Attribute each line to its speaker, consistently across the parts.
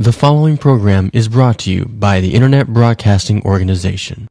Speaker 1: The following program is brought to you by the Internet Broadcasting Organization.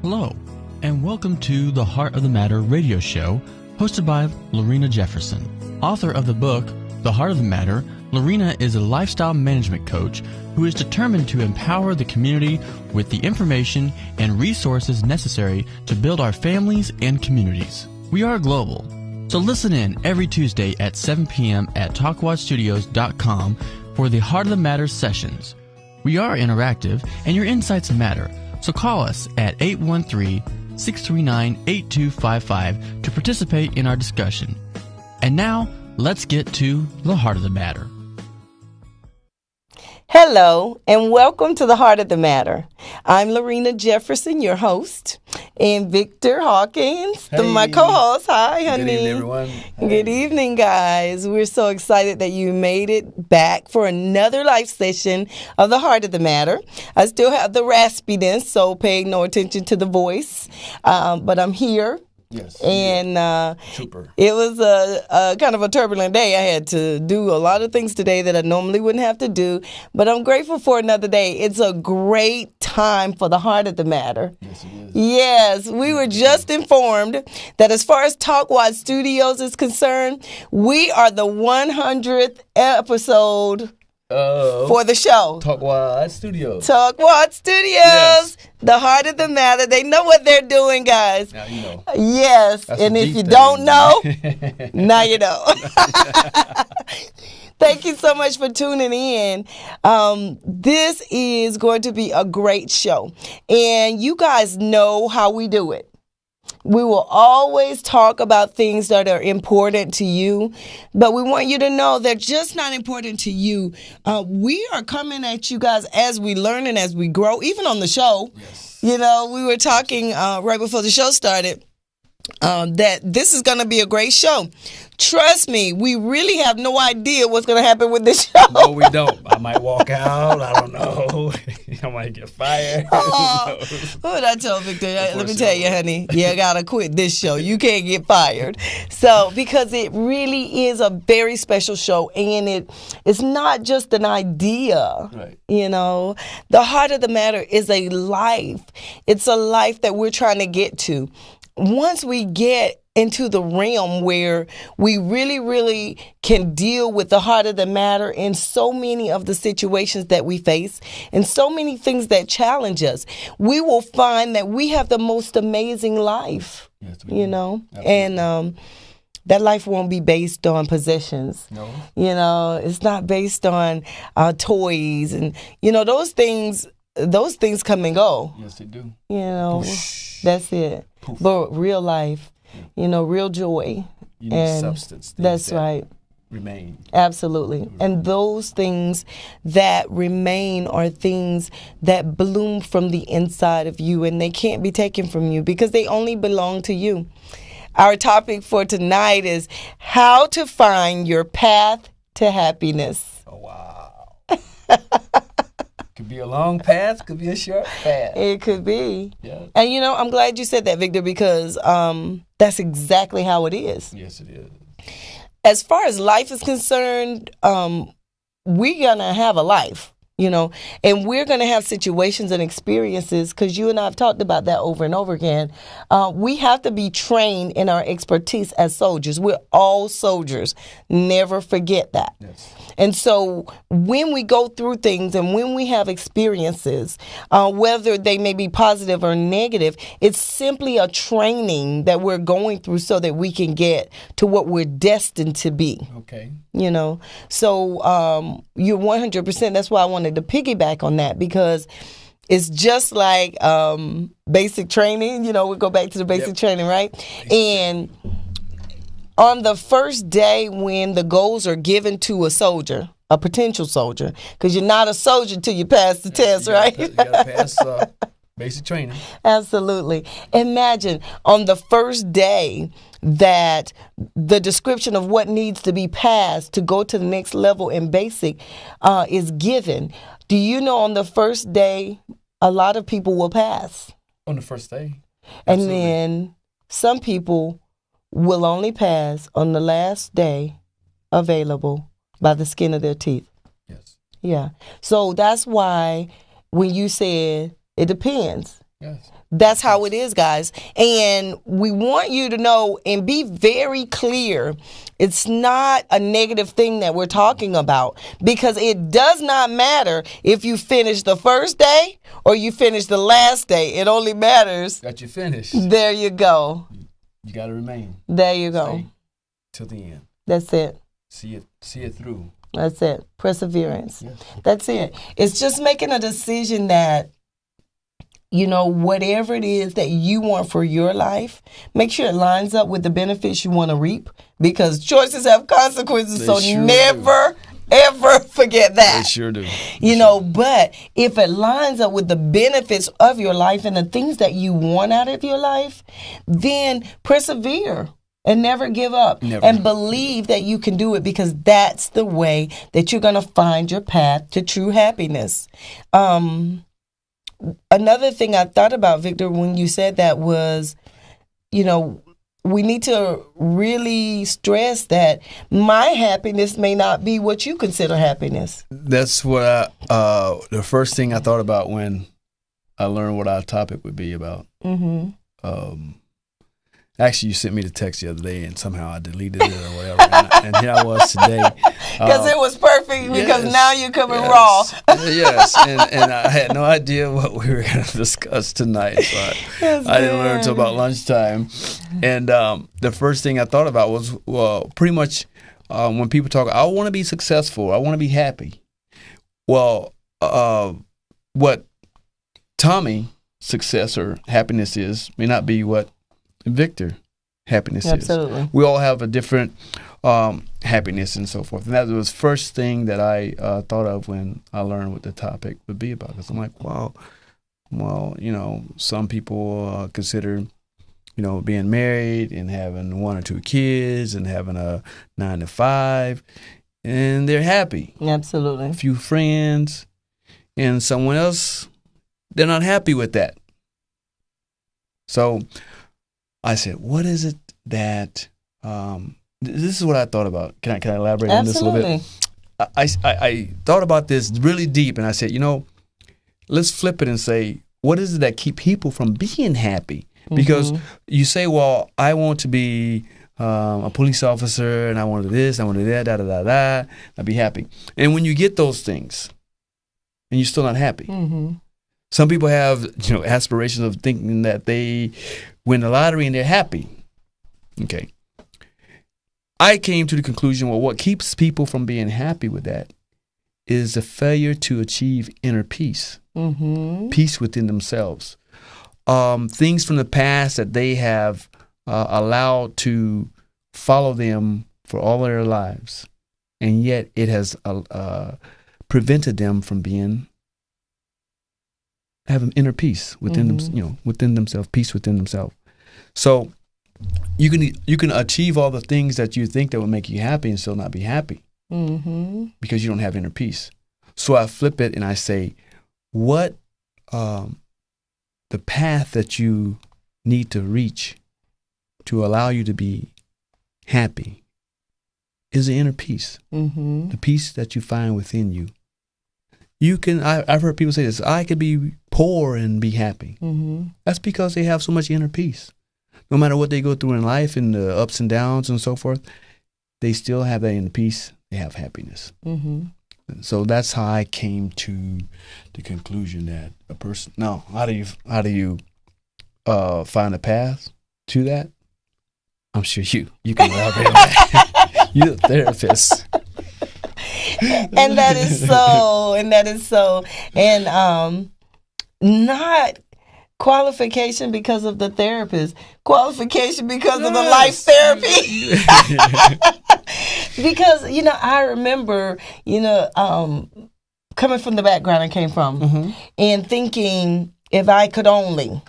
Speaker 2: Hello, and welcome to the Heart of the Matter radio show, hosted by Lorena Jefferson. Author of the book, The Heart of the Matter, Lorena is a lifestyle management coach who is determined to empower the community with the information and resources necessary to build our families and communities. We are global, so listen in every Tuesday at 7 p.m. at talkwatchstudios.com for the Heart of the Matter sessions. We are interactive, and your insights matter. So call us at 813-639-8255 to participate in our discussion. And now, let's get to the heart of the matter.
Speaker 3: Hello, and welcome to the Heart of the Matter. I'm Lorena Jefferson, your host, and Victor Hawkins, my co-host. Hi, honey.
Speaker 4: Good evening, everyone. Hi.
Speaker 3: Good evening, guys. We're so excited that you made it back for another live session of the Heart of the Matter. I still have the raspiness, so pay no attention to the voice, but I'm here.
Speaker 4: Yes.
Speaker 3: And
Speaker 4: Super.
Speaker 3: It was a kind of a turbulent day. I had to do a lot of things today that I normally wouldn't have to do, but I'm grateful for another day. It's a great time for the Heart of the Matter.
Speaker 4: Yes, it is.
Speaker 3: Yes, we were just informed that as far as TalkWatch Studios is concerned, we are the 100th episode for the show.
Speaker 4: TalkWatch Studios.
Speaker 3: TalkWatch Studios.
Speaker 4: Yes.
Speaker 3: The Heart of the Matter. They know what they're doing, guys.
Speaker 4: Now you know.
Speaker 3: Yes.
Speaker 4: That's
Speaker 3: And
Speaker 4: a
Speaker 3: if
Speaker 4: deep
Speaker 3: you
Speaker 4: thing.
Speaker 3: don't know, now you know. Thank you so much for tuning in. This is going to be a great show. And you guys know how we do it. We will always talk about things that are important to you, but we want you to know they're just not important to you. We are coming at you guys as we learn and as we grow, even on the show.
Speaker 4: Yes.
Speaker 3: You know, we were talking right before the show started that this is going to be a great show. Trust me, we really have no idea what's going to happen with this show.
Speaker 4: No, we don't. I might walk out. I don't know. I might get fired.
Speaker 3: Oh, what did I tell Victor? Let me tell you, honey, you got to quit this show. You can't get fired. So, because it really is a very special show, and it's not just an idea.
Speaker 4: Right.
Speaker 3: You know, the Heart of the Matter is a life. It's a life that we're trying to get to. Once we get into the realm where we really, really can deal with the heart of the matter in so many of the situations that we face and so many things that challenge us, we will find that we have the most amazing life,
Speaker 4: Yes,
Speaker 3: you know,
Speaker 4: Absolutely.
Speaker 3: and that life won't be based on possessions.
Speaker 4: No.
Speaker 3: You know, it's not based on toys and, you know, those things come and go.
Speaker 4: Yes, they do.
Speaker 3: You know,
Speaker 4: Poosh.
Speaker 3: that's it.
Speaker 4: Poof.
Speaker 3: But real life, you know, real joy.
Speaker 4: You need
Speaker 3: And
Speaker 4: substance. Things
Speaker 3: That's
Speaker 4: that
Speaker 3: right.
Speaker 4: Remain.
Speaker 3: Absolutely. And those things that remain are things that bloom from the inside of you, and they can't be taken from you because they only belong to you. Our topic for tonight is how to find your path to happiness.
Speaker 4: Oh, wow. Could be a long path. Could be a short path.
Speaker 3: It could be.
Speaker 4: Yeah.
Speaker 3: And, you know, I'm glad you said that, Victor, because that's exactly how it is.
Speaker 4: Yes, it is.
Speaker 3: As far as life is concerned, we're going to have a life, you know, and we're going to have situations and experiences because you and I have talked about that over and over again. We have to be trained in our expertise as soldiers. We're all soldiers. Never forget that.
Speaker 4: Yes.
Speaker 3: And so when we go through things and when we have experiences, whether they may be positive or negative, it's simply a training that we're going through so that we can get to what we're destined to be.
Speaker 4: Okay.
Speaker 3: You know, so you're 100%. That's why I wanted to piggyback on that because it's just like basic training. You know, we go back to the basic training, right? And on the first day when the goals are given to a soldier, a potential soldier, because you're not a soldier till you pass the test, right?
Speaker 4: You gotta pass basic training.
Speaker 3: Absolutely. Imagine on the first day that the description of what needs to be passed to go to the next level in basic is given. Do you know on the first day, a lot of people will pass?
Speaker 4: On the first day.
Speaker 3: And
Speaker 4: Absolutely.
Speaker 3: then some people will only pass on the last day available by the skin of their teeth.
Speaker 4: Yes.
Speaker 3: Yeah. So that's why when you said it depends,
Speaker 4: Yes.
Speaker 3: that's how it is, guys. And we want you to know and be very clear. It's not a negative thing that we're talking about, because it does not matter if you finish the first day or you finish the last day. It only matters.
Speaker 4: Got you finished.
Speaker 3: There you go.
Speaker 4: You gotta remain.
Speaker 3: There you go.
Speaker 4: Stay till the end.
Speaker 3: That's it.
Speaker 4: See it through.
Speaker 3: That's it. Perseverance.
Speaker 4: Yes.
Speaker 3: That's it. It's just making a decision that, you know, whatever it is that you want for your life, make sure it lines up with the benefits you want to reap, because choices have consequences.
Speaker 4: They
Speaker 3: So
Speaker 4: sure
Speaker 3: never, ever forget that.
Speaker 4: They sure do.
Speaker 3: You know, but if it lines up with the benefits of your life and the things that you want out of your life, then persevere and never give up.
Speaker 4: Never.
Speaker 3: And believe that you can do it, because that's the way that you're going to find your path to true happiness. Another thing I thought about, Victor, when you said that was, you know, we need to really stress that my happiness may not be what you consider happiness.
Speaker 4: That's what the first thing I thought about when I learned what our topic would be about.
Speaker 3: Mm-hmm.
Speaker 4: Actually, you sent me the text the other day, and somehow I deleted it or whatever. And here I was today.
Speaker 3: Because it was perfect, because
Speaker 4: yes,
Speaker 3: now you're coming
Speaker 4: yes,
Speaker 3: raw.
Speaker 4: Yes, and I had no idea what we were going to discuss tonight, so I didn't learn until about lunchtime. And the first thing I thought about was, well, pretty much when people talk, I want to be successful, I want to be happy. Well, what Tommy success or happiness is may not be what Victor happiness
Speaker 3: Absolutely.
Speaker 4: is. We all have a different happiness and so forth. And that was the first thing that I thought of when I learned what the topic would be about. Because I'm like, wow, well, you know, some people consider, you know, being married and having 1 or 2 kids and having a 9 to 5, and they're happy.
Speaker 3: Absolutely.
Speaker 4: A few friends, and someone else, they're not happy with that. So I said, what is it that, this is what I thought about. Can I elaborate on this a little bit? I thought about this really deep, and I said, you know, let's flip it and say, what is it that keep people from being happy? Because you say, well, I want to be a police officer, and I want to do this, I want to do that, da-da-da-da, I'll be happy. And when you get those things, and you're still not happy.
Speaker 3: Mm-hmm.
Speaker 4: Some people have, you know, aspirations of thinking that they win the lottery and they're happy. Okay. I came to the conclusion, well, what keeps people from being happy with that is the failure to achieve inner peace, peace within themselves. Things from the past that they have allowed to follow them for all their lives, and yet it has prevented them from having inner peace within them, you know, within themselves, peace within themselves. So you can achieve all the things that you think that would make you happy and still not be happy because you don't have inner peace. So I flip it and I say, what the path that you need to reach to allow you to be happy is the inner peace, the peace that you find within you. You can. I've heard people say this. I could be poor and be happy. That's because they have so much inner peace. No matter what they go through in life and the ups and downs and so forth, they still have that inner peace. They have happiness. So that's how I came to the conclusion that a person. Now, how do you find a path to that? I'm sure you can elaborate on that. You're a therapist.
Speaker 3: And that is so. And not Qualification because of the therapist. Qualification because of the life therapy. Because, I remember, coming from the background I came from and thinking, if I could only.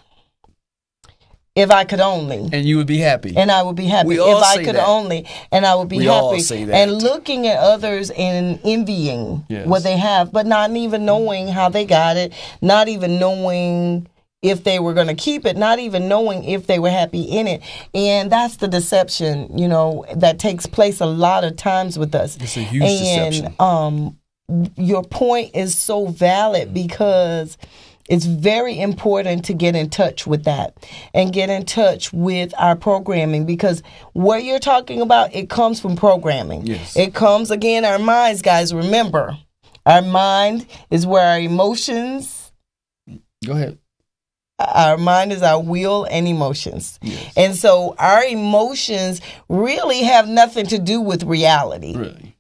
Speaker 4: And you would be happy.
Speaker 3: And I would be happy.
Speaker 4: We all
Speaker 3: if I
Speaker 4: say
Speaker 3: could
Speaker 4: that.
Speaker 3: only. And I would be
Speaker 4: We
Speaker 3: happy.
Speaker 4: all say that.
Speaker 3: And looking at others and envying
Speaker 4: Yes.
Speaker 3: what they have, but not even knowing how they got it, not even knowing if they were going to keep it, not even knowing if they were happy in it. And that's the deception, that takes place a lot of times with us.
Speaker 4: It's a huge deception.
Speaker 3: Your point is so valid because it's very important to get in touch with that and get in touch with our programming, because what you're talking about, it comes from programming.
Speaker 4: Yes.
Speaker 3: It comes, again, our minds, guys. Remember, our mind is where our emotions.
Speaker 4: Go ahead.
Speaker 3: Our mind is our will and emotions.
Speaker 4: Yes.
Speaker 3: And so our emotions really have nothing to do with reality.
Speaker 4: Really.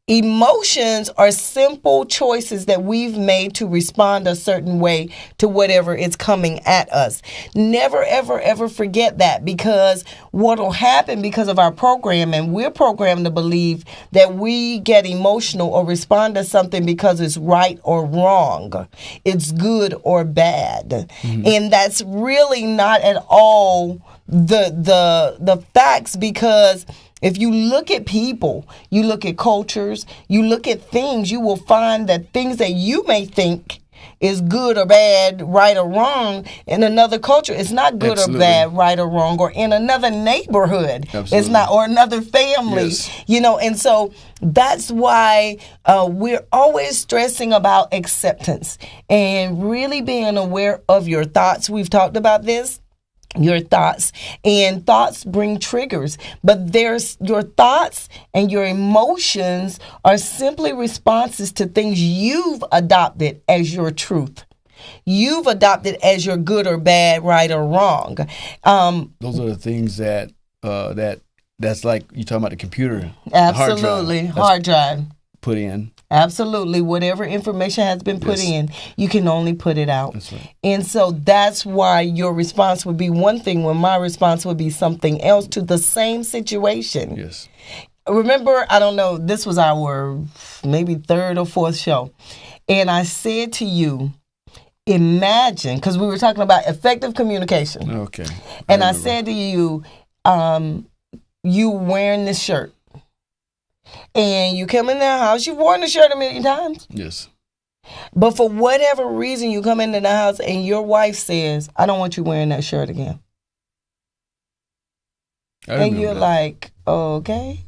Speaker 3: Emotions are simple choices that we've made to respond a certain way to whatever is coming at us. Never, ever, ever forget that, because what will happen because of our programming, we're programmed to believe that we get emotional or respond to something because it's right or wrong. It's good or bad. And that's really not at all the facts, because if you look at people, you look at cultures, you look at things, you will find that things that you may think is good or bad, right or wrong, in another culture, it's not good
Speaker 4: Absolutely.
Speaker 3: or bad, right or wrong, or in another neighborhood, it's
Speaker 4: Absolutely.
Speaker 3: not, or another family,
Speaker 4: Yes.
Speaker 3: and so that's why we're always stressing about acceptance and really being aware of your thoughts. We've talked about this. Your thoughts, and thoughts bring triggers, but there's your thoughts and your emotions are simply responses to things you've adopted as your truth. You've adopted as your good or bad, right or wrong.
Speaker 4: Those are the things that that's like you talking about the computer.
Speaker 3: Absolutely, hard drive.
Speaker 4: Put in.
Speaker 3: Absolutely. Whatever information has been put
Speaker 4: Yes.
Speaker 3: in, you can only put it out.
Speaker 4: That's right.
Speaker 3: And so that's why your response would be one thing when my response would be something else to the same situation.
Speaker 4: Yes.
Speaker 3: Remember, I don't know, this was our maybe third or fourth show. And I said to you, imagine, because we were talking about effective communication.
Speaker 4: Okay.
Speaker 3: And I
Speaker 4: remember.
Speaker 3: said to you, you wearing this shirt. And you come in the house, you've worn the shirt a million times.
Speaker 4: Yes.
Speaker 3: But for whatever reason, you come into the house and your wife says, I don't want you wearing that shirt again.
Speaker 4: I
Speaker 3: And
Speaker 4: remember
Speaker 3: you're
Speaker 4: that.
Speaker 3: like, okay.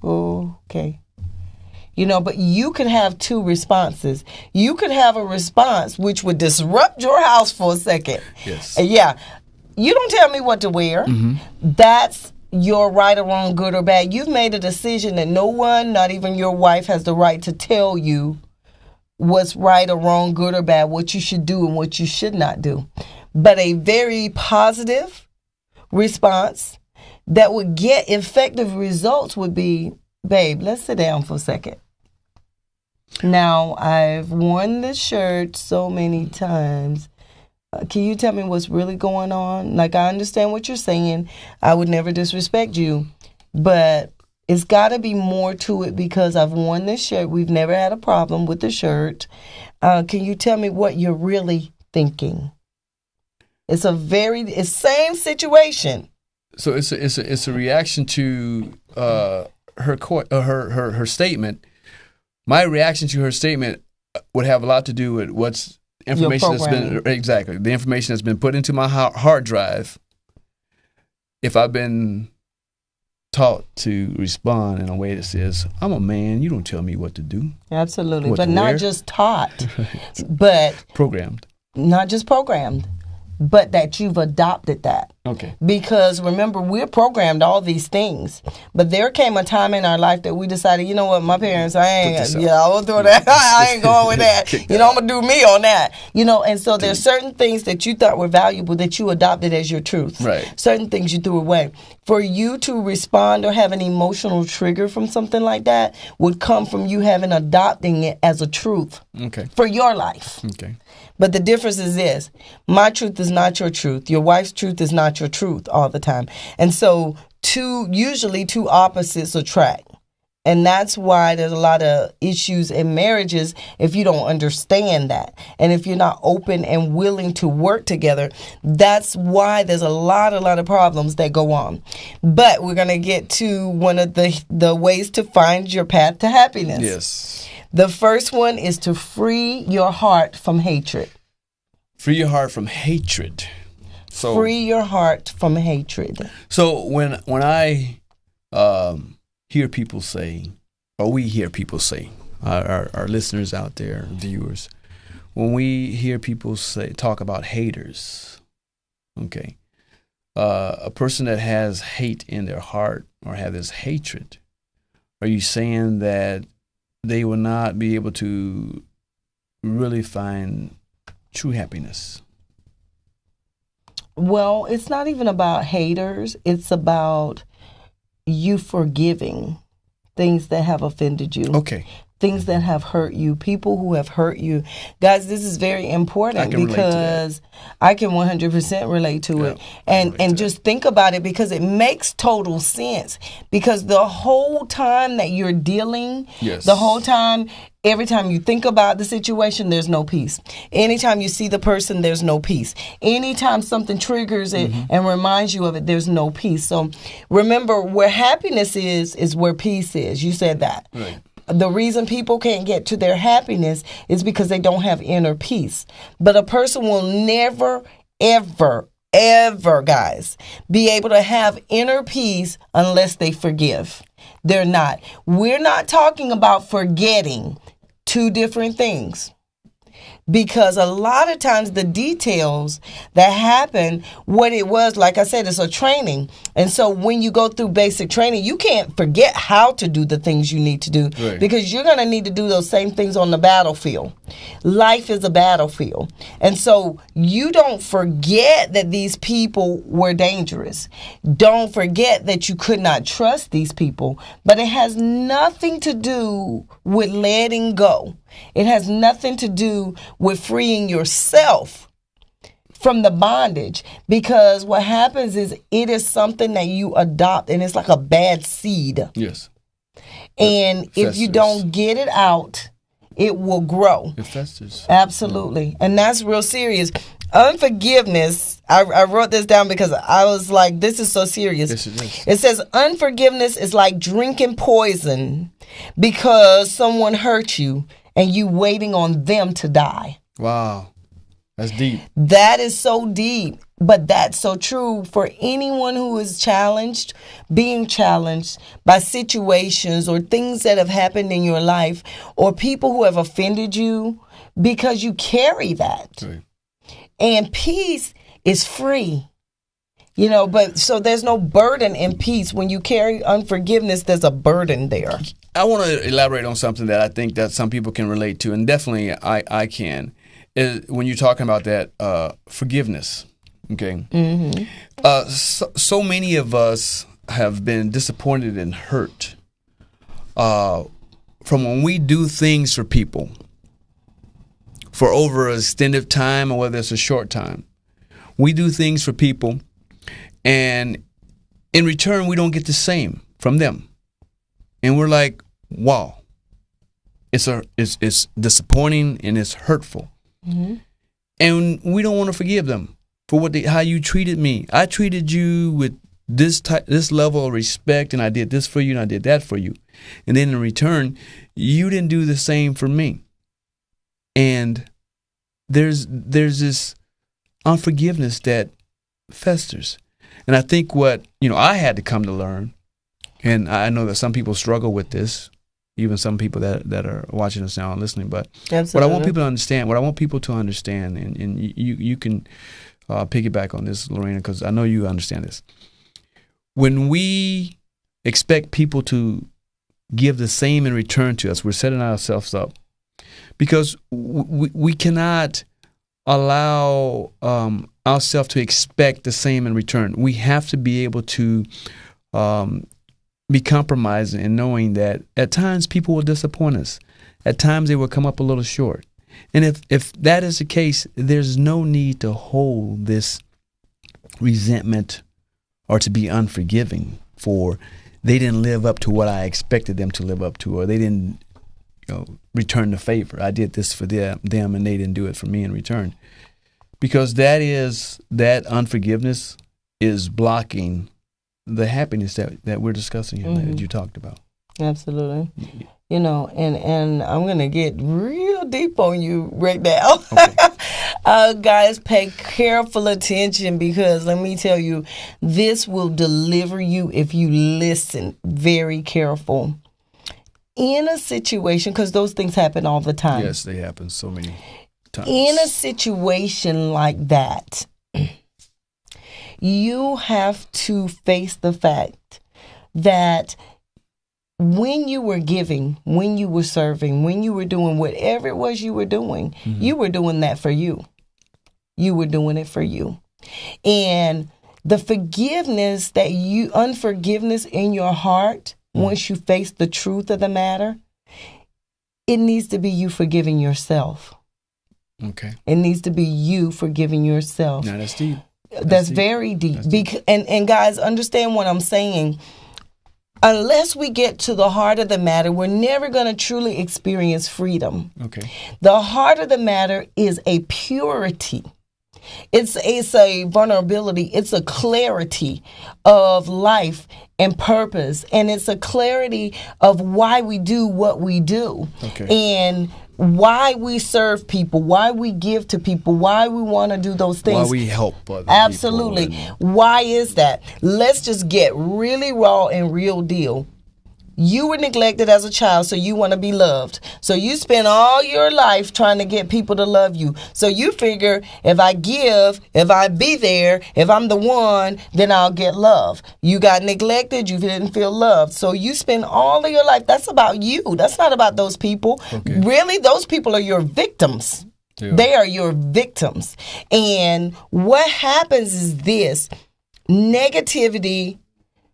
Speaker 3: But you could have two responses. You could have a response which would disrupt your house for a second.
Speaker 4: Yes.
Speaker 3: Yeah. You don't tell me what to wear. That's your right or wrong, good or bad. You've made a decision that no one, not even your wife, has the right to tell you what's right or wrong, good or bad, what you should do and what you should not do. But a very positive response that would get effective results would be, babe, let's sit down for a second. Now, I've worn this shirt so many times. Can you tell me what's really going on? Like, I understand what you're saying. I would never disrespect you. But it's got to be more to it because I've worn this shirt. We've never had a problem with the shirt. Can you tell me what you're really thinking? It's same situation.
Speaker 4: So it's a reaction to her statement. My reaction to her statement would have a lot to do with what's information that's been the information that's been put into my hard drive. If I've been taught to respond in a way that says, I'm a man, you don't tell me what to do.
Speaker 3: Absolutely.
Speaker 4: What
Speaker 3: But
Speaker 4: to
Speaker 3: not
Speaker 4: wear.
Speaker 3: just taught, but
Speaker 4: Programmed.
Speaker 3: not just programmed, but that you've adopted that.
Speaker 4: Okay.
Speaker 3: Because remember, we're programmed all these things. But there came a time in our life that we decided, you know what, my parents, I won't throw that. I ain't going with that. I'm going to do me on that. And so there's certain things that you thought were valuable that you adopted as your truth.
Speaker 4: Right.
Speaker 3: Certain things you threw away. For you to respond or have an emotional trigger from something like that would come from you adopting it as a truth.
Speaker 4: Okay.
Speaker 3: For your life.
Speaker 4: Okay.
Speaker 3: But the difference is this: my truth is not your truth. Your wife's truth is not your truth all the time. And so usually two opposites attract. And that's why there's a lot of issues in marriages if you don't understand that. And if you're not open and willing to work together, that's why there's a lot of problems that go on. But we're going to get to one of the ways to find your path to happiness.
Speaker 4: Yes.
Speaker 3: The first one is to free your heart from hatred.
Speaker 4: Free your heart from hatred. So
Speaker 3: free your heart from hatred.
Speaker 4: So when I hear people say, or we hear people say, our listeners out there, viewers, when we hear people talk about haters, okay, a person that has hate in their heart or have this hatred, are you saying that they will not be able to really find true happiness?
Speaker 3: Well, it's not even about haters. It's about you forgiving things that have offended you.
Speaker 4: Okay.
Speaker 3: Things that have hurt you, people who have hurt you. Guys, this is very important because I can 100% relate to it. And just think about it, because it makes total sense. Because the whole time that you're dealing, the whole time, every time you think about the situation, there's no peace. Anytime you see the person, there's no peace. Anytime something triggers it and reminds you of it, there's no peace. So remember, where happiness is where peace is. You said that.
Speaker 4: Right.
Speaker 3: The reason people can't get to their happiness is because they don't have inner peace. But a person will never, ever, guys, be able to have inner peace unless they forgive. They're not. We're not talking about forgetting. Two different things. Because a lot of times the details that happen, what it was, like I said, it's a training. And so when you go through basic training, you can't forget how to do the things you need to do, because you're going to need to do those same things on the battlefield. Life is a battlefield. And so you don't forget that these people were dangerous. Don't forget that you could not trust these people. But it has nothing to do with letting go. It has nothing to do with freeing yourself from the bondage, because what happens is it is something that you adopt, and it's like a bad seed.
Speaker 4: Yes.
Speaker 3: And if you don't get it out, it will grow.
Speaker 4: It festers.
Speaker 3: Absolutely. And that's real serious. Unforgiveness, I wrote this down because I was like, this is so serious.
Speaker 4: Yes, it is.
Speaker 3: It says unforgiveness is like drinking poison because someone hurt you and you waiting on them to die.
Speaker 4: Wow. That's deep.
Speaker 3: That is so deep, but that's so true for anyone who is challenged, being challenged by situations or things that have happened in your life, or people who have offended you, because you carry that.
Speaker 4: Right. And
Speaker 3: peace is free. But so there's no burden in peace. When you carry unforgiveness, there's a burden there.
Speaker 4: I want to elaborate on something that I think that some people can relate to, and definitely I can, is when you're talking about that forgiveness, okay? Mm-hmm. So many of us have been disappointed and hurt from when we do things for people for over an extended time, or whether it's a short time. We do things for people, and in return, we don't get the same from them. And we're like, wow, it's disappointing and it's hurtful. Mm-hmm. And we don't want to forgive them for how you treated me. I treated you with this level of respect, and I did this for you, and I did that for you. And then in return, you didn't do the same for me. And there's this unforgiveness that festers. And I think what I had to come to learn, and I know that some people struggle with this, even some people that are watching us now and listening. But
Speaker 3: Absolutely.
Speaker 4: What I want people to understand, and you can piggyback on this, Lorena, because I know you understand this. When we expect people to give the same in return to us, we're setting ourselves up, because we cannot allow ourselves to expect the same in return. We have to be able to be compromising and knowing that at times people will disappoint us. At times they will come up a little short. And if that is the case, there's no need to hold this resentment or to be unforgiving for they didn't live up to what I expected them to live up to, or they didn't return the favor. I did this for them and they didn't do it for me in return. Because that unforgiveness is blocking the happiness that we're discussing here, that you talked about.
Speaker 3: Absolutely. And I'm going to get real deep on you right now.
Speaker 4: Okay.
Speaker 3: Guys, pay careful attention, because let me tell you, this will deliver you if you listen very careful. In a situation, because those things happen all the time.
Speaker 4: Yes, they happen so many times.
Speaker 3: In a situation like that, you have to face the fact that when you were giving, when you were serving, when you were doing whatever it was you were doing, you were doing that for you. You were doing it for you. And the unforgiveness in your heart, once you face the truth of the matter, it needs to be you forgiving yourself.
Speaker 4: Okay.
Speaker 3: It needs to be you forgiving yourself.
Speaker 4: Now that's deep.
Speaker 3: That's very deep. And guys, understand what I'm saying. Unless we get to the heart of the matter, we're never going to truly experience freedom.
Speaker 4: Okay.
Speaker 3: The heart of the matter is a purity. It's a vulnerability. It's a clarity of life and purpose. And it's a clarity of why we do what we do.
Speaker 4: Okay.
Speaker 3: And why we serve people, why we give to people, why we want to do those things.
Speaker 4: Why we help other
Speaker 3: Absolutely.
Speaker 4: people.
Speaker 3: Why is that? Let's just get really raw and real deal. You were neglected as a child, so you want to be loved. So you spend all your life trying to get people to love you. So you figure, if I give, if I be there, if I'm the one, then I'll get love. You got neglected, you didn't feel loved. So you spend all of your life, that's about you. That's not about those people.
Speaker 4: Okay.
Speaker 3: Really, those people are your victims.
Speaker 4: Yeah.
Speaker 3: They are your victims. And what happens is this: negativity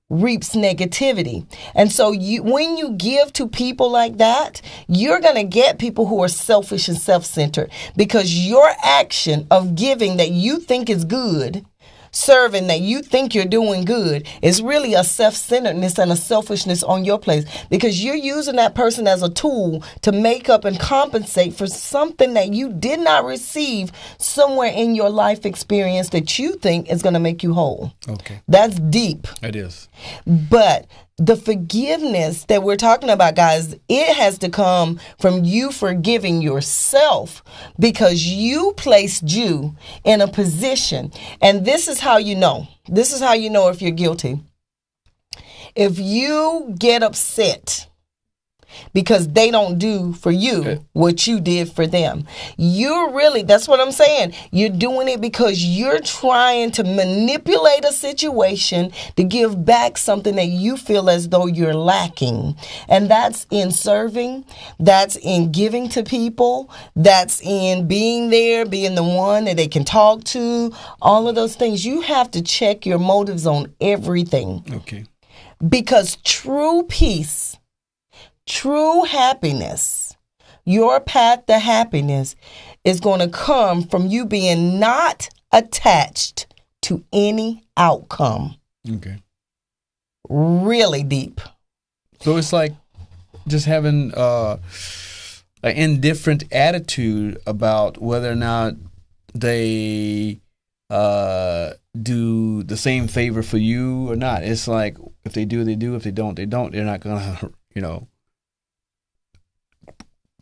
Speaker 3: reaps negativity. And so when you give to people like that, you're going to get people who are selfish and self-centered, because your action of giving that you think is good, serving that you think you're doing good, is really a self-centeredness and a selfishness on your place, because you're using that person as a tool to make up and compensate for something that you did not receive somewhere in your life experience that you think is going to make you whole.
Speaker 4: Okay.
Speaker 3: That's deep.
Speaker 4: It is.
Speaker 3: But the forgiveness that we're talking about, guys, it has to come from you forgiving yourself, because you placed you in a position. And this is how you know. This is how you know if you're guilty. If you get upset because they don't do for you what you did for them, that's what I'm saying. You're doing it because you're trying to manipulate a situation to give back something that you feel as though you're lacking. And that's in serving, that's in giving to people, that's in being there, being the one that they can talk to, all of those things. You have to check your motives on everything.
Speaker 4: Okay.
Speaker 3: Because true peace, true happiness, your path to happiness is going to come from you being not attached to any outcome.
Speaker 4: Okay.
Speaker 3: Really deep.
Speaker 4: So it's like just having an indifferent attitude about whether or not they do the same favor for you or not. It's like, if they do, they do. If they don't, they don't. They're not going to,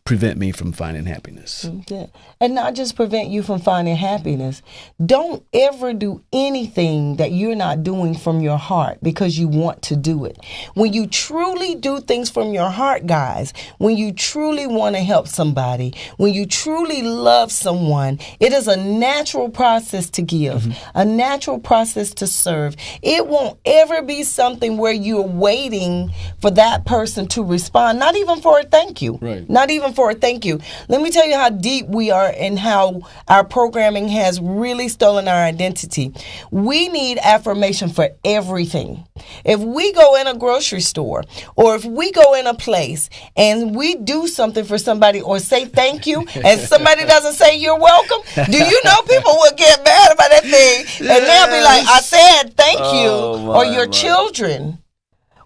Speaker 4: prevent me from finding happiness.
Speaker 3: Yeah. And not just prevent you from finding happiness. Don't ever do anything that you're not doing from your heart because you want to do it. When you truly do things from your heart, guys, when you truly want to help somebody, when you truly love someone, it is a natural process to give, a natural process to serve. It won't ever be something where you're waiting for that person to respond, not even for a thank you.
Speaker 4: Right.
Speaker 3: Not even for a thank you. Let me tell you how deep we are and how our programming has really stolen our identity. We need affirmation for everything. If we go in a grocery store or if we go in a place and we do something for somebody or say thank you and somebody doesn't say you're welcome, do you know people will get mad about that thing and they'll be like, I said thank you, or your children.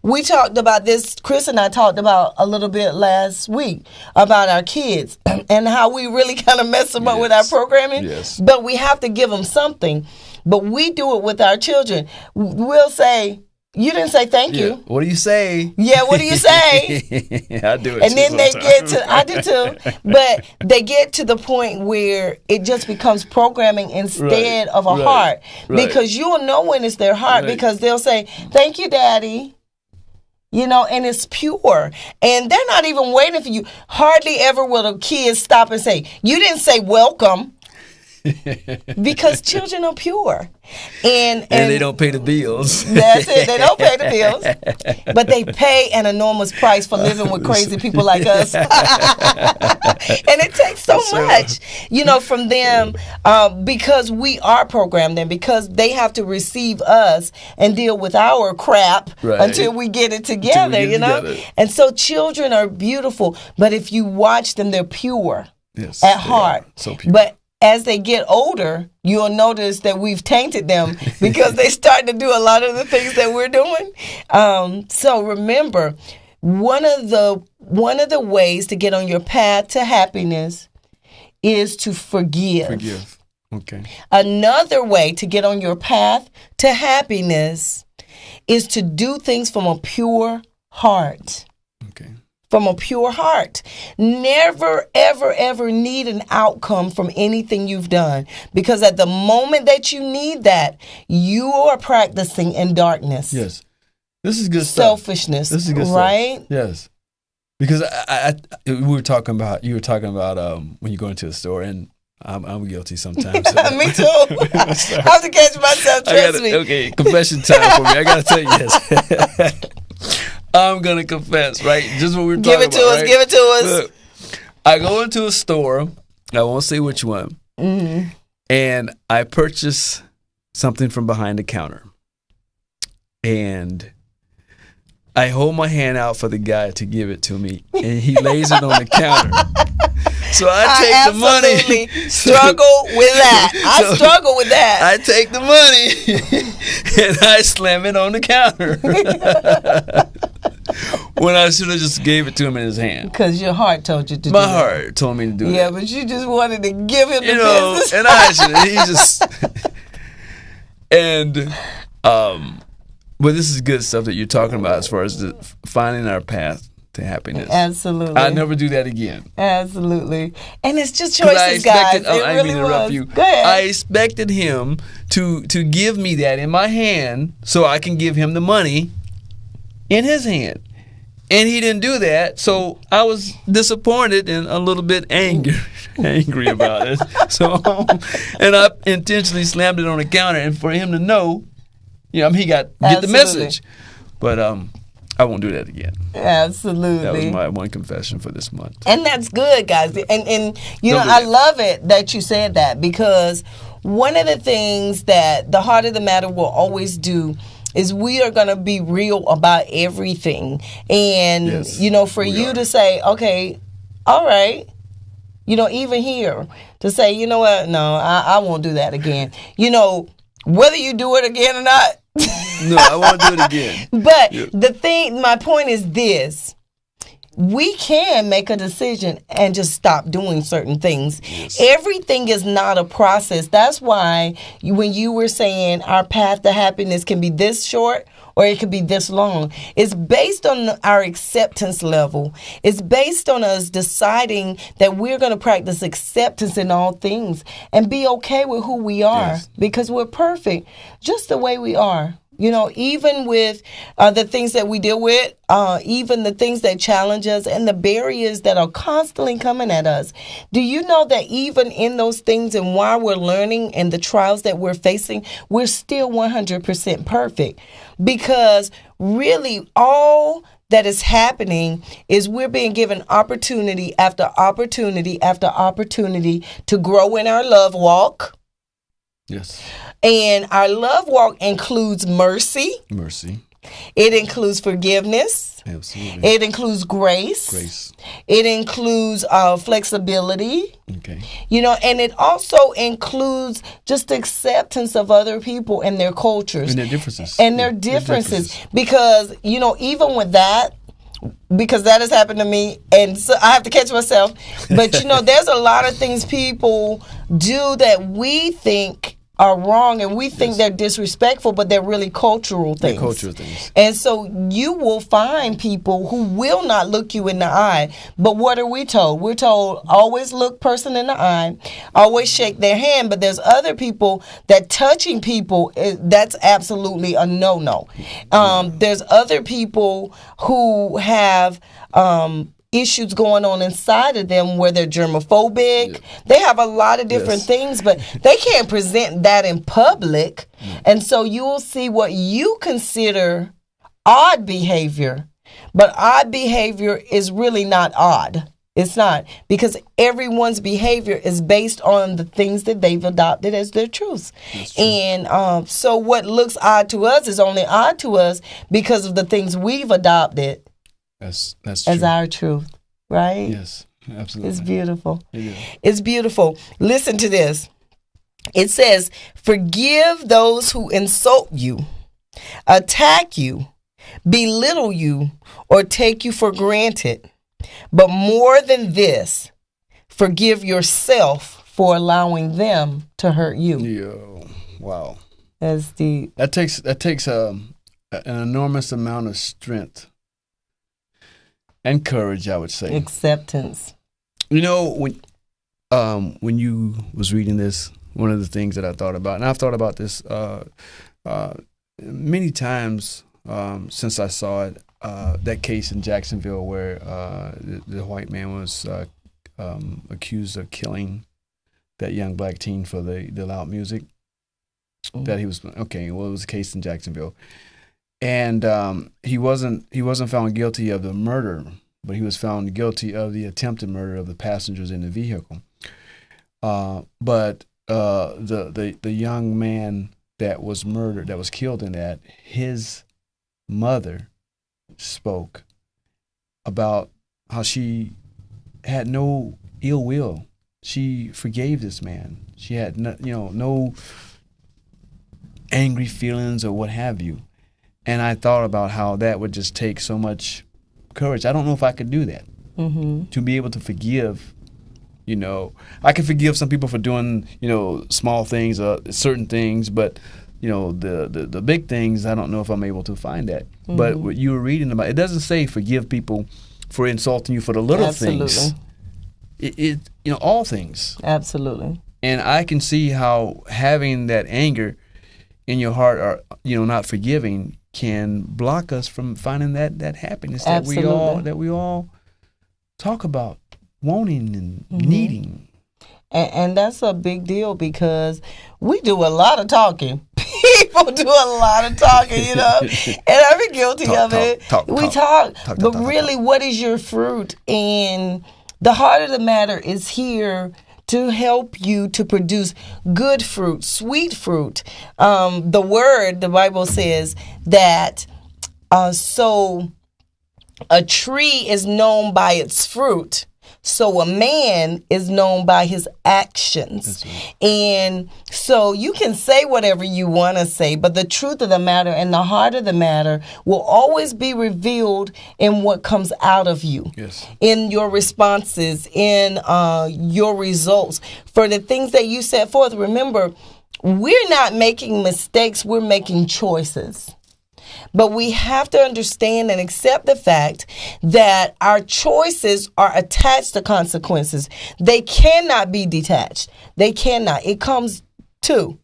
Speaker 3: We talked about this, Chris and I talked about a little bit last week about our kids and how we really kind of mess them up with our programming.
Speaker 4: Yes.
Speaker 3: But we have to give them something. But we do it with our children. We'll say, you didn't say thank you.
Speaker 4: What do you say?
Speaker 3: Yeah, what do you say?
Speaker 4: I do it
Speaker 3: And
Speaker 4: too
Speaker 3: then they
Speaker 4: sometimes.
Speaker 3: get to, I do too, but they get to the point where it just becomes programming instead
Speaker 4: Right,
Speaker 3: of a
Speaker 4: right,
Speaker 3: heart.
Speaker 4: right.
Speaker 3: Because you'll know when it's their heart
Speaker 4: Right.
Speaker 3: because they'll say, thank you, Daddy. You know, and it's pure. And they're not even waiting for you. Hardly ever will the kids stop and say, you didn't say welcome. Because children are pure. And
Speaker 4: they don't pay the bills.
Speaker 3: That's it. They don't pay the bills. But they pay an enormous price for living with crazy people like us. And it takes so much, you know, from them because we are programmed and because they have to receive us and deal with our crap
Speaker 4: Right.
Speaker 3: until we get it together,
Speaker 4: get it
Speaker 3: you know?
Speaker 4: together.
Speaker 3: And so children are beautiful, but if you watch them, they're pure
Speaker 4: Yes,
Speaker 3: at
Speaker 4: they
Speaker 3: heart.
Speaker 4: are. So pure.
Speaker 3: But as they get older, you'll notice that we've tainted them because they start to do a lot of the things that we're doing. So remember, one of the ways to get on your path to happiness is to forgive.
Speaker 4: Forgive. Okay.
Speaker 3: Another way to get on your path to happiness is to do things from a pure heart.
Speaker 4: Okay.
Speaker 3: From a pure heart. Never, ever, ever need an outcome from anything you've done. Because at the moment that you need that, you are practicing in darkness.
Speaker 4: Yes. This is good stuff.
Speaker 3: Selfishness.
Speaker 4: This is good
Speaker 3: right?
Speaker 4: stuff. Yes. Because you were talking about when you go into a store, and I'm guilty sometimes.
Speaker 3: Me too. I have to catch myself, trust me.
Speaker 4: Okay, confession time for me. I gotta tell you this. I'm gonna confess, right? Just what we were talking about.
Speaker 3: Give it to us.
Speaker 4: Look, I go into a store. I won't say which one.
Speaker 3: Mm-hmm.
Speaker 4: And I purchase something from behind the counter. And I hold my hand out for the guy to give it to me, and he lays it on the counter. So I take the money.
Speaker 3: Absolutely struggle with that. I struggle with that.
Speaker 4: I take the money and I slam it on the counter. When I should have just gave it to him in his hand.
Speaker 3: Because your heart told you to do
Speaker 4: My
Speaker 3: that.
Speaker 4: heart told me to do
Speaker 3: Yeah,
Speaker 4: that.
Speaker 3: but you just wanted to give him the business.
Speaker 4: And I should. He just. And, but this is good stuff that you're talking about as far as finding our path to happiness.
Speaker 3: Absolutely.
Speaker 4: I'll never do that again.
Speaker 3: Absolutely. And it's just
Speaker 4: 'Cause
Speaker 3: choices, guys. It
Speaker 4: I
Speaker 3: really
Speaker 4: mean to interrupt
Speaker 3: was.
Speaker 4: you.
Speaker 3: Go ahead.
Speaker 4: I expected him to give me that in my hand so I can give him the money in his hand. And he didn't do that, so I was disappointed and a little bit angry about it. So, and I intentionally slammed it on the counter, and for him to know, he get the
Speaker 3: Absolutely.
Speaker 4: message. But I won't do that again.
Speaker 3: Absolutely.
Speaker 4: That was my one confession for this month.
Speaker 3: And that's good, guys. And you know,
Speaker 4: Don't do
Speaker 3: I
Speaker 4: that.
Speaker 3: love it that you said that, because one of the things that the Heart of the Matter will always do is we are going to be real about everything. And,
Speaker 4: Yes,
Speaker 3: you know, for
Speaker 4: we
Speaker 3: you
Speaker 4: are.
Speaker 3: to say, okay, all right, you know, even here, to say, you know what, no, I won't do that again. You know, whether you do it again or not.
Speaker 4: No, I won't do it again.
Speaker 3: But my point is this. We can make a decision and just stop doing certain things.
Speaker 4: Yes.
Speaker 3: Everything is not a process. That's why when you were saying our path to happiness can be this short or it could be this long. It's based on our acceptance level. It's based on us deciding that we're going to practice acceptance in all things and be okay with who we are,
Speaker 4: Yes.
Speaker 3: because we're perfect just the way we are. You know, even with the things that we deal with, even the things that challenge us and the barriers that are constantly coming at us. Do you know that even in those things and while we're learning and the trials that we're facing, we're still 100% perfect? Because really all that is happening is we're being given opportunity after opportunity after opportunity to grow in our love walk.
Speaker 4: Yes.
Speaker 3: And our love walk includes mercy.
Speaker 4: Mercy.
Speaker 3: It includes forgiveness.
Speaker 4: Absolutely.
Speaker 3: It includes grace.
Speaker 4: Grace.
Speaker 3: It includes flexibility.
Speaker 4: Okay.
Speaker 3: You know, and it also includes just acceptance of other people and their cultures.
Speaker 4: And their differences.
Speaker 3: And their differences. Because, you know, even with that, because that has happened to me, and so I have to catch myself. But, you know, there's a lot of things people do that we think are wrong, and we think they're disrespectful, but they're really cultural things.
Speaker 4: They're cultural things.
Speaker 3: And so you will find people who will not look you in the eye. But what are we told? We're told always look person in the eye, always shake their hand. But there's other people that touching people, that's absolutely a no-no. There's other people who have issues going on inside of them where they're germophobic. Yeah. They have a lot of different things, but they can't present that in public. And so you will see what you consider odd behavior, but odd behavior is really not odd. It's not, because everyone's behavior is based on the things that they've adopted as their truths. And so what looks odd to us is only odd to us because of the things we've adopted. That's true. As our truth, right?
Speaker 4: Yes, absolutely.
Speaker 3: It's beautiful. It's beautiful. Listen to this. It says, forgive those who insult you, attack you, belittle you, or take you for granted. But more than this, forgive yourself for allowing them to hurt you.
Speaker 4: Yo, wow.
Speaker 3: That's deep.
Speaker 4: That takes an enormous amount of strength. And courage, I would say.
Speaker 3: Acceptance.
Speaker 4: You know, when you was reading this, one of the things that I thought about, and I've thought about this many times since I saw it, that case in Jacksonville where the white man was accused of killing that young black teen for the loud music. Mm-hmm. That he was it was a case in Jacksonville. And he wasn't found guilty of the murder, but he was found guilty of the attempted murder of the passengers in the vehicle. But the young man that was murdered, that was killed in that, his mother spoke about how she had no ill will. She forgave this man. She had no angry feelings or what have you. And I thought about how that would just take so much courage. I don't know if I could do that. Mm-hmm. To be able to forgive, I can forgive some people for doing, small things, certain things, but, the big things, I don't know if I'm able to find that. Mm-hmm. But what you were reading about, it doesn't say forgive people for insulting you for the little things. It all things.
Speaker 3: Absolutely.
Speaker 4: And I can see how having that anger in your heart or, not forgiving can block us from finding that happiness that we all talk about wanting and needing.
Speaker 3: And that's a big deal because we do a lot of talking. People do a lot of talking, and I've been guilty of it. We talk, but really, what is your fruit? And the heart of the matter is here to help you to produce good fruit, sweet fruit. The Bible says that so a tree is known by its fruit. So a man is known by his actions. Right. And so you can say whatever you want to say, but the truth of the matter and the heart of the matter will always be revealed in what comes out of you, in your responses, in your results. For the things that you set forth, remember, we're not making mistakes, we're making choices. But we have to understand and accept the fact that our choices are attached to consequences. They cannot be detached. They cannot. It comes to.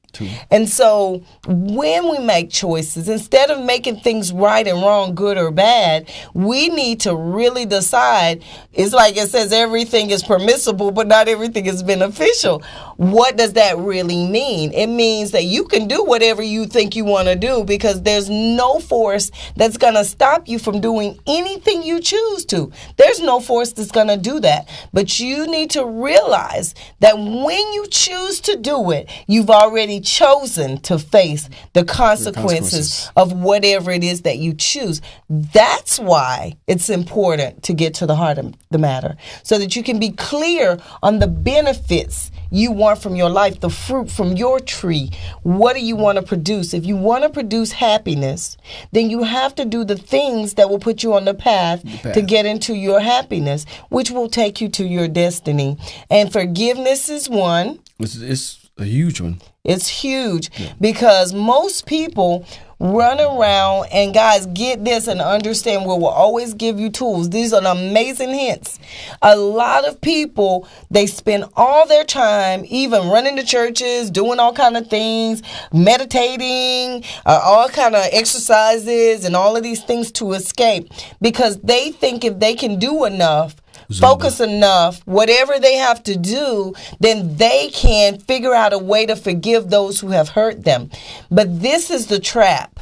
Speaker 3: And so when we make choices, instead of making things right and wrong, good or bad, we need to really decide. It's like it says everything is permissible, but not everything is beneficial. What does that really mean? It means that you can do whatever you think you want to do, because there's no force that's going to stop you from doing anything you choose to. There's no force that's going to do that. But you need to realize that when you choose to do it, you've already chosen to face the consequences of whatever it is that you choose. That's why it's important to get to the heart of the matter, so that you can be clear on the benefits you want from your life, the fruit from your tree. What do you want to produce? If you want to produce happiness, then you have to do the things that will put you on the path to get into your happiness, which will take you to your destiny. And forgiveness is one.
Speaker 4: It's a huge one.
Speaker 3: It's huge because most people run around, and guys, get this and understand, we will always give you tools. These are amazing hints. A lot of people, they spend all their time even running to churches, doing all kind of things, meditating, all kind of exercises and all of these things to escape, because they think if they can do enough, focus enough, whatever they have to do, then they can figure out a way to forgive those who have hurt them. But this is the trap.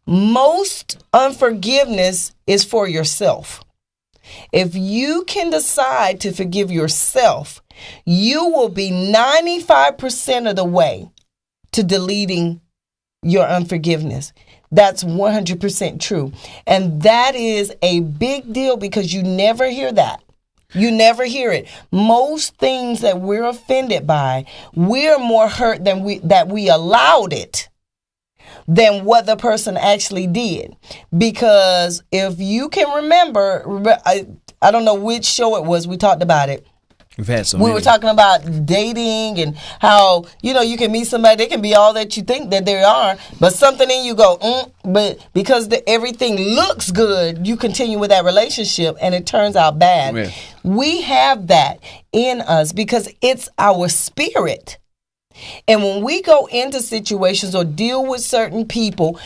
Speaker 3: Most unforgiveness is for yourself. If you can decide to forgive yourself, you will be 95% of the way to deleting your unforgiveness. That's 100% true. And that is a big deal, because you never hear that. You never hear it. Most things that we're offended by, we're more hurt than we allowed it than what the person actually did. Because if you can remember, I don't know which show it was, we talked about it.
Speaker 4: We've had some.
Speaker 3: We were talking about dating and how, you can meet somebody, they can be all that you think that they are, but something in you go, but because everything looks good, you continue with that relationship and it turns out bad. Yeah. We have that in us because it's our spirit. And when we go into situations or deal with certain people,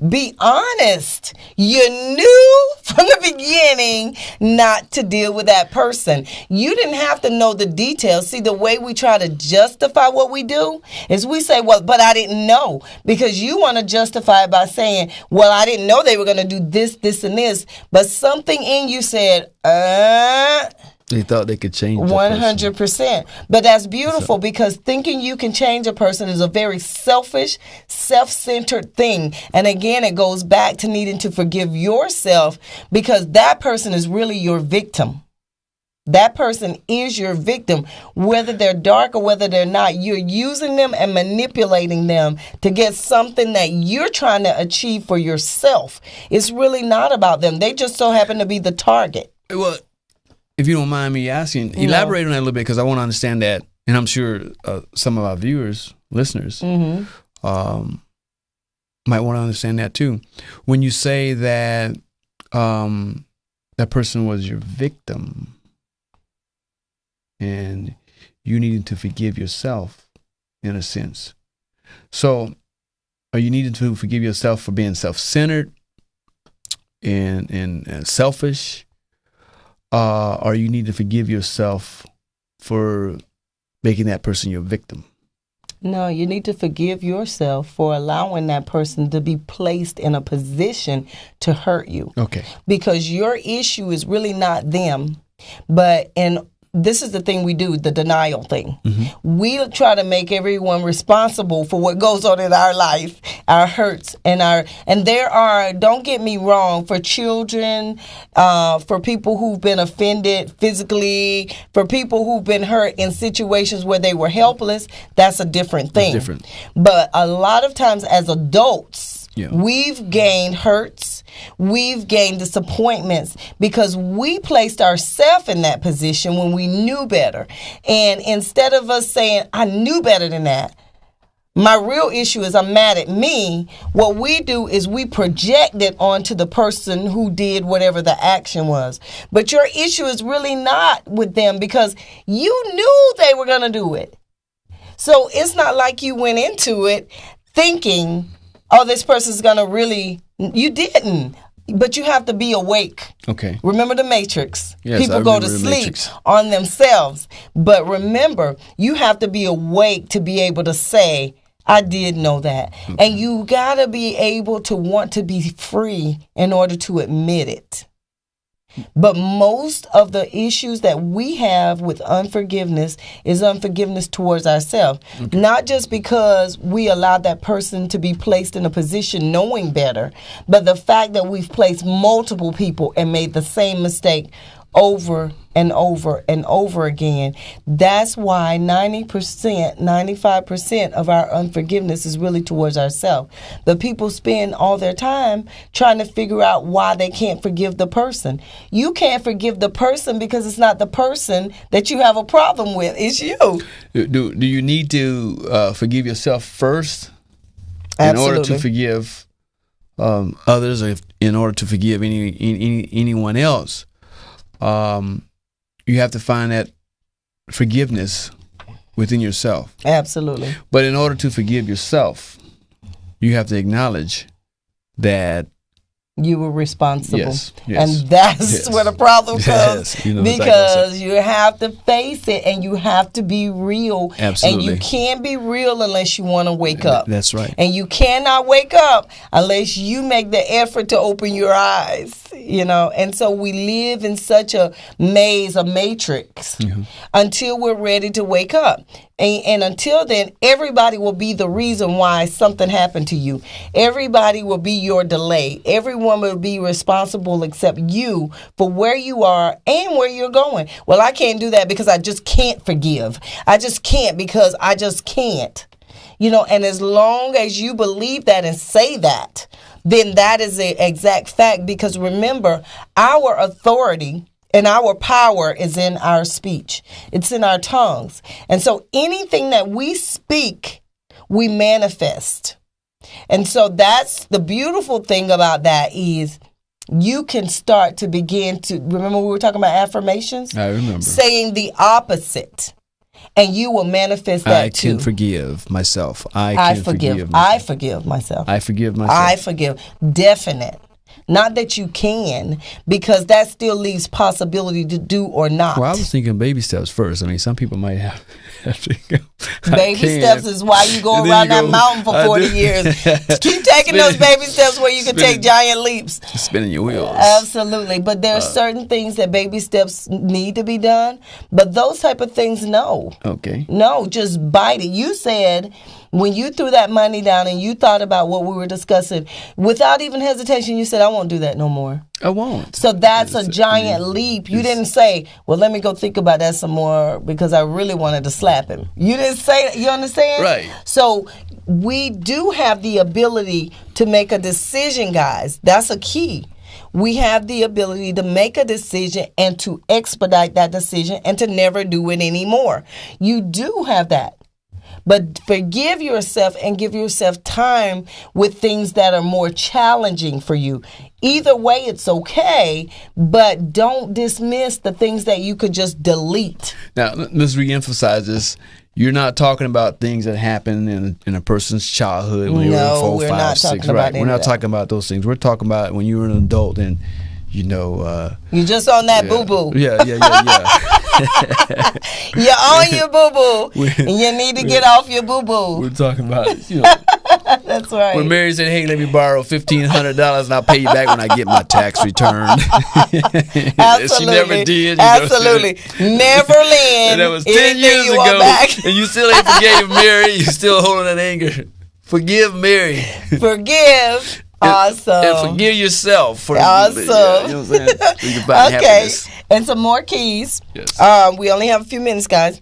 Speaker 3: be honest. You knew from the beginning not to deal with that person. You didn't have to know the details. See, the way we try to justify what we do is we say, well, but I didn't know. Because you want to justify it by saying, well, I didn't know they were going to do this, this, and this. But something in you said,
Speaker 4: They thought they could change
Speaker 3: 100%. But that's beautiful, because thinking you can change a person is a very selfish, self-centered thing. And again, it goes back to needing to forgive yourself, because that person is really your victim. That person is your victim, whether they're dark or whether they're not. You're using them and manipulating them to get something that you're trying to achieve for yourself. It's really not about them. They just so happen to be the target.
Speaker 4: Well, if you don't mind me asking, elaborate on that a little bit, because I want to understand that, and I'm sure some of our listeners, might want to understand that too. When you say that that person was your victim, and you needed to forgive yourself, in a sense. So, are you needing to forgive yourself for being self-centered and selfish? Or you need to forgive yourself for making that person your victim?
Speaker 3: No, you need to forgive yourself for allowing that person to be placed in a position to hurt you.
Speaker 4: Okay.
Speaker 3: Because your issue is really not them, but this is the thing we do, the denial thing. Mm-hmm. We try to make everyone responsible for what goes on in our life, our hurts, and there are, don't get me wrong, for children, for people who've been offended physically, for people who've been hurt in situations where they were helpless, that's a different thing.
Speaker 4: That's different.
Speaker 3: But a lot of times as adults, we've gained hurts, we've gained disappointments because we placed ourselves in that position when we knew better. And instead of us saying, I knew better than that, My real issue is I'm mad at me. What we do is we project it onto the person who did whatever the action was. But your issue is really not with them because you knew they were going to do it. So it's not like you went into it thinking, oh, this person's going to really, you didn't. But you have to be awake.
Speaker 4: Okay.
Speaker 3: Remember the Matrix.
Speaker 4: Yes,
Speaker 3: People
Speaker 4: I
Speaker 3: go to
Speaker 4: remember the
Speaker 3: sleep
Speaker 4: Matrix.
Speaker 3: on themselves. But remember, you have to be awake to be able to say, I did know that.
Speaker 4: Okay.
Speaker 3: And you got to be able to want to be free in order to admit it. But most of the issues that we have with unforgiveness is unforgiveness towards ourselves. Okay. Not just because we allowed that person to be placed in a position knowing better, but the fact that we've placed multiple people and made the same mistake over and over and over again. That's why 90%, 95% of our unforgiveness is really towards ourselves. The people spend all their time trying to figure out why they can't forgive the person. You can't forgive the person because it's not the person that you have a problem with. It's you.
Speaker 4: Do you need to forgive yourself first in order to forgive others, or in order to forgive anyone else? You have to find that forgiveness within yourself.
Speaker 3: Absolutely.
Speaker 4: But in order to forgive yourself, you have to acknowledge that
Speaker 3: you were responsible.
Speaker 4: Yes.
Speaker 3: And that's where the problem comes. Because you have to face it and you have to be real.
Speaker 4: Absolutely.
Speaker 3: And you can't be real unless you want to wake up.
Speaker 4: That's right.
Speaker 3: And you cannot wake up unless you make the effort to open your eyes, And so we live in such a maze, a matrix, until we're ready to wake up. And until then, everybody will be the reason why something happened to you. Everybody will be your delay. Everyone will be responsible except you for where you are and where you're going. Well, I can't do that because I just can't forgive. I just can't because I just can't. And as long as you believe that and say that, then that is the exact fact. Because remember, our authority and our power is in our speech. It's in our tongues. And so anything that we speak, we manifest. And so that's the beautiful thing about that is you can start to begin to, remember we were talking about affirmations?
Speaker 4: I remember.
Speaker 3: Saying the opposite. And you will manifest that too.
Speaker 4: I can forgive myself. I forgive myself.
Speaker 3: I forgive myself.
Speaker 4: I forgive myself.
Speaker 3: I forgive. Definite. Not that you can, because that still leaves possibility to do or not.
Speaker 4: Well, I was thinking baby steps first. I mean, some people might have to go.
Speaker 3: Baby steps is why you go around that mountain for 40 years. Keep taking those baby steps where you can take giant leaps.
Speaker 4: Spinning your wheels.
Speaker 3: Absolutely. But there are certain things that baby steps need to be done. But those type of things, no.
Speaker 4: Okay.
Speaker 3: No, just bite it. You said when you threw that money down and you thought about what we were discussing, without even hesitation, you said, I won't do that no more.
Speaker 4: I won't.
Speaker 3: So that's a giant leap. You didn't say, well, let me go think about that some more because I really wanted to slap him. You didn't say that. You understand?
Speaker 4: Right.
Speaker 3: So we do have the ability to make a decision, guys. That's a key. We have the ability to make a decision and to expedite that decision and to never do it anymore. You do have that. But forgive yourself and give yourself time with things that are more challenging for you. Either way, it's okay, but don't dismiss the things that you could just delete.
Speaker 4: Now, let's reemphasize this. You're not talking about things that happen in a person's childhood when they were 4, 5, 6. Right. We're not talking about those things. We're talking about when you were an adult and
Speaker 3: you're just on that boo-boo.
Speaker 4: Yeah.
Speaker 3: You're on your boo-boo, and you need to get off your boo-boo.
Speaker 4: We're talking about,
Speaker 3: That's right.
Speaker 4: When Mary said, hey, let me borrow $1,500 and I'll pay you back when I get my tax return.
Speaker 3: Absolutely.
Speaker 4: She never did.
Speaker 3: Absolutely. Never lend.
Speaker 4: And that was 10 years ago. And you still ain't forgave Mary. You still holding that anger. Forgive Mary.
Speaker 3: Forgive. Awesome.
Speaker 4: And forgive yourself.
Speaker 3: Awesome.
Speaker 4: You know what I'm saying? So you can find
Speaker 3: okay.
Speaker 4: happiness.
Speaker 3: And some more keys.
Speaker 4: Yes.
Speaker 3: We only have a few minutes, guys.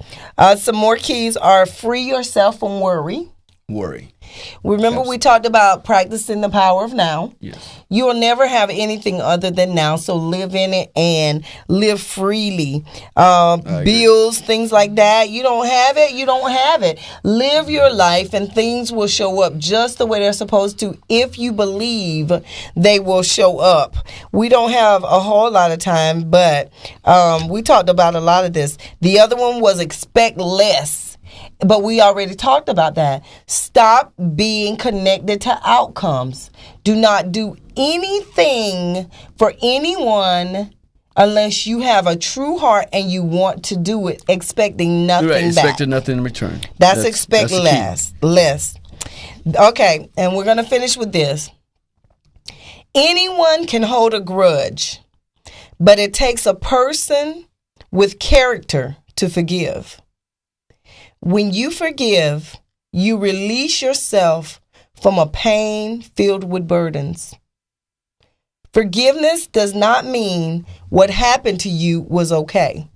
Speaker 3: Some more keys are free yourself from worry.
Speaker 4: Worry.
Speaker 3: Remember, we talked about practicing the power of now.
Speaker 4: Yes.
Speaker 3: You will never have anything other than now, so live in it and live freely. Bills, things like that. You don't have it, you don't have it. Live your life and things will show up just the way they're supposed to if you believe they will show up. We don't have a whole lot of time, but we talked about a lot of this. The other one was expect less. But we already talked about that. Stop being connected to outcomes. Do not do anything for anyone unless you have a true heart and you want to do it, expecting nothing back.
Speaker 4: Expecting nothing in return.
Speaker 3: That's expect less. Less. Okay, and we're going to finish with this. Anyone can hold a grudge, but it takes a person with character to forgive. When you forgive, you release yourself from a pain filled with burdens. Forgiveness does not mean what happened to you was okay,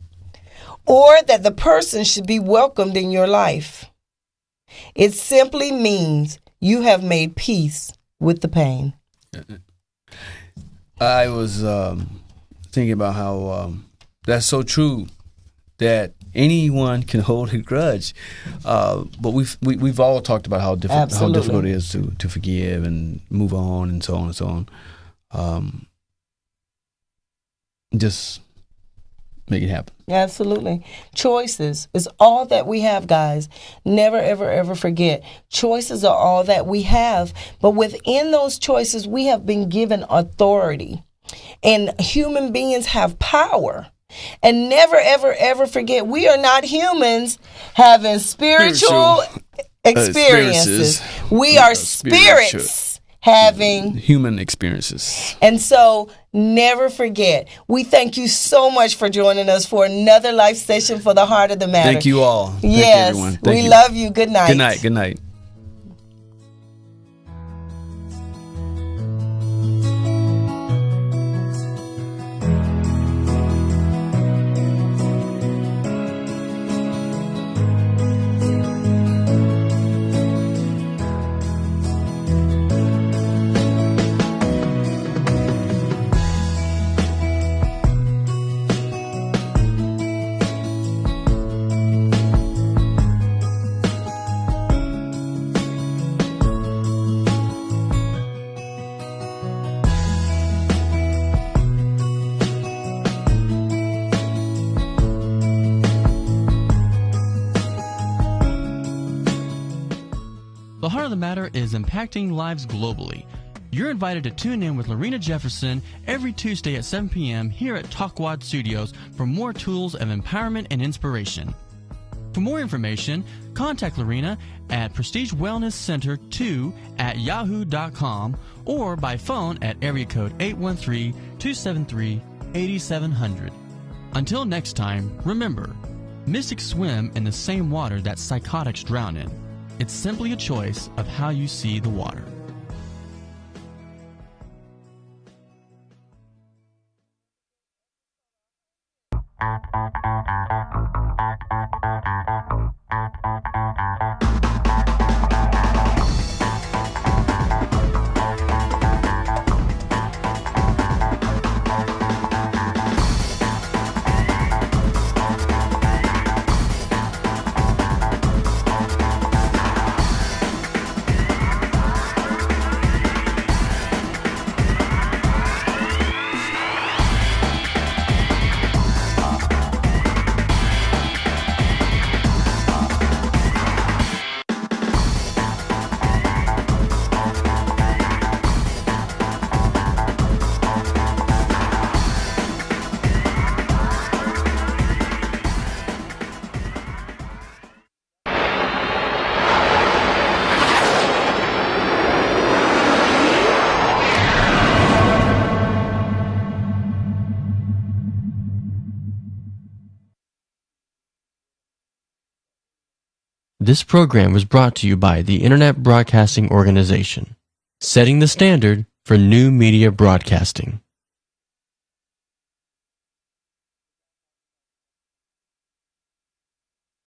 Speaker 3: or that the person should be welcomed in your life. It simply means you have made peace with the pain.
Speaker 4: I was thinking about how that's so true, that anyone can hold a grudge, but we've all talked about how difficult it is to forgive and move on and so on and so on. Just make it happen.
Speaker 3: Absolutely. Choices is all that we have, guys. Never, ever, ever forget. Choices are all that we have. But within those choices, we have been given authority. And human beings have power. And never, ever, ever forget, we are not humans having spiritual experiences. We are spirits having
Speaker 4: human experiences.
Speaker 3: And so never forget. We thank you so much for joining us for another live session for the Heart of the Matter.
Speaker 4: Thank you all.
Speaker 3: Yes,
Speaker 4: thank you, everyone. Thank you.
Speaker 3: Love you. Good night.
Speaker 4: Good night. Good night.
Speaker 2: The Heart of the Matter is impacting lives globally. You're invited to tune in with Lorena Jefferson every Tuesday at 7 p.m. here at Talkwad Studios for more tools of empowerment and inspiration. For more information, contact Lorena at Prestige Wellness Center 2@yahoo.com or by phone at area code 813-273-8700. Until next time, remember, mystics swim in the same water that psychotics drown in. It's simply a choice of how you see the water.
Speaker 1: This program was brought to you by the Internet Broadcasting Organization, setting the standard for new media broadcasting.